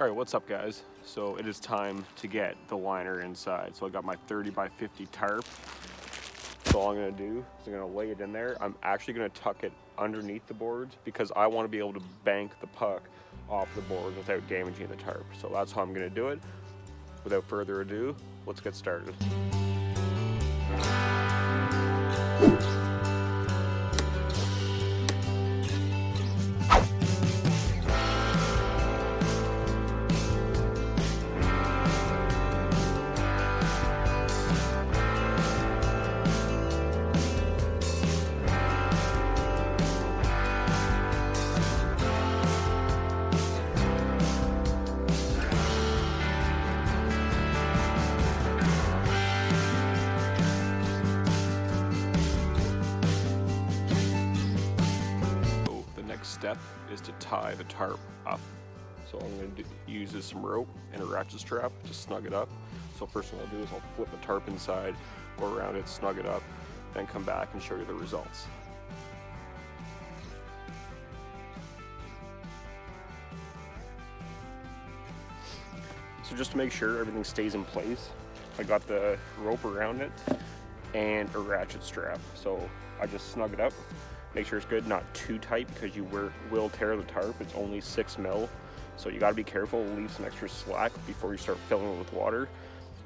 All right, what's up guys? So it is time to get the liner inside. So I got my 30 by 50 tarp. So all I'm gonna do is I'm gonna lay it in there. I'm actually gonna tuck it underneath the boards because I wanna be able to bank the puck off the board without damaging the tarp. So that's how I'm gonna do it. Without further ado, let's get started. Step is to tie the tarp up. So I'm going to use some rope and a ratchet strap to snug it up. So first thing I'll do is I'll flip the tarp inside, go around it, snug it up, then come back and show you the results. So just to make sure everything stays in place, I got the rope around it and a ratchet strap. So I just snug it up. Make sure it's good, not too tight because you will tear the tarp. It's only 6 mil, so you gotta be careful, leave some extra slack before you start filling it with water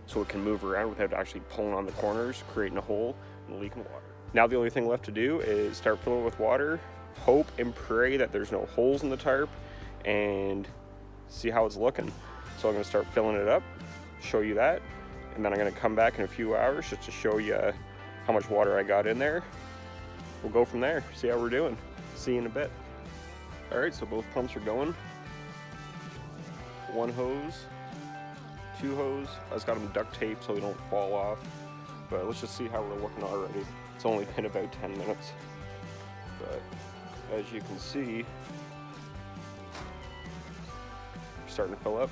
so it can move around without actually pulling on the corners, creating a hole and leaking water. Now the only thing left to do is start filling it with water, hope and pray that there's no holes in the tarp, and see how it's looking. So I'm gonna start filling it up, show you that, and then I'm gonna come back in a few hours just to show you how much water I got in there. We'll go from there, see how we're doing. See you in a bit. All right, so both pumps are going. 1 hose, 2 hose. I just got them duct taped so they don't fall off. But let's just see how we're looking already. It's only been about 10 minutes. But as you can see, we're starting to fill up.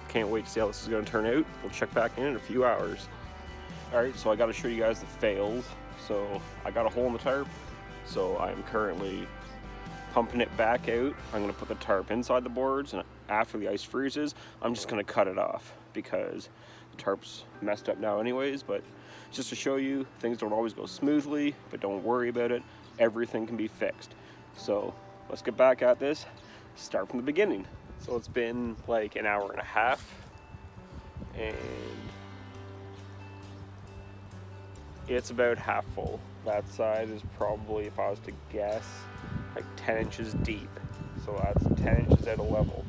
Can't wait to see how this is gonna turn out. We'll check back in a few hours. All right, so I gotta show you guys the fails. So I got a hole in the tarp, so I'm currently pumping it back out. I'm gonna put the tarp inside the boards, and after the ice freezes, I'm just gonna cut it off because the tarp's messed up now anyways, but just to show you, things don't always go smoothly, but don't worry about it. Everything can be fixed. So let's get back at this, start from the beginning. So it's been like an hour and a half, and it's about half full. That side is probably, if I was to guess, like 10 inches deep. So that's 10 inches at a level.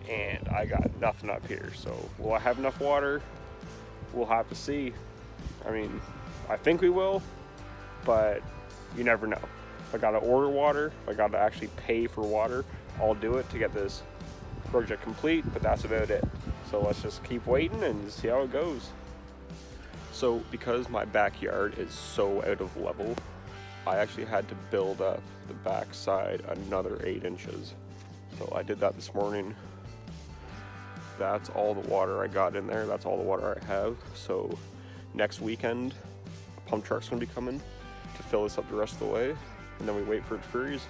And I got nothing up here. So will I have enough water? We'll have to see. I mean, I think we will, but you never know. If I gotta order water, if I gotta actually pay for water, I'll do it to get this project complete, but that's about it. So let's just keep waiting and see how it goes. So because my backyard is so out of level, I actually had to build up the back side another 8 inches. So I did that this morning. That's all the water I got in there. That's all the water I have. So next weekend, a pump truck's gonna be coming to fill this up the rest of the way, and then we wait for it to freeze.